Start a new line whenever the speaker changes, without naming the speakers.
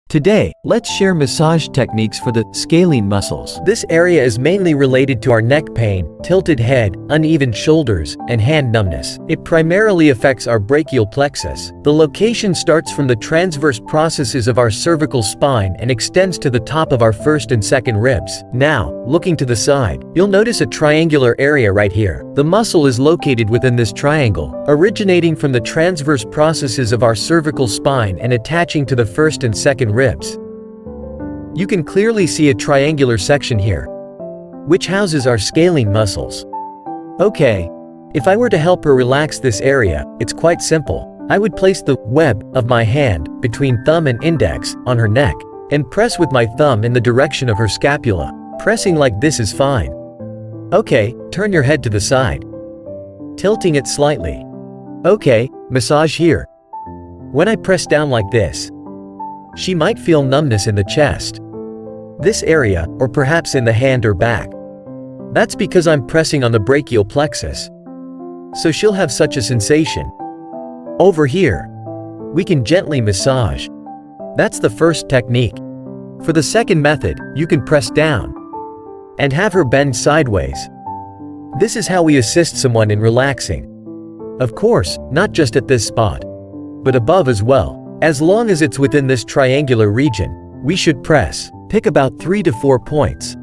Today, let's share massage techniques for the scalene muscles.
This area is mainly related to our neck pain, tilted head, uneven shoulders, and hand numbness. It primarily affects our brachial plexus. The location starts from the transverse processes of our cervical spine and extends to the top of our first and second ribs. Now, looking to the side, you'll notice a triangular area right here. The muscle is located within this triangle, originating from the transverse processes of our cervical spine and attaching to the first and second ribs. You can clearly see a triangular section here, which houses our scalene muscles. Okay, if I were to help her relax this area, it's quite simple. I would place the web of my hand between thumb and index on her neck and press with my thumb in the direction of her scapula. Pressing like this is fine. Okay, turn your head to the side, tilting it slightly. Okay, massage here. When I press down like this, she might feel numbness in the chest, this area, or perhaps in the hand or back. That's because I'm pressing on the brachial plexus, so she'll have such a sensation. Over here, we can gently massage. That's the first technique. For the second method, you can press down and have her bend sideways. This is how we assist someone in relaxing. Of course, not just at this spot, but above as well. As long as it's within this triangular region, we should press. Pick about 3 to 4 points.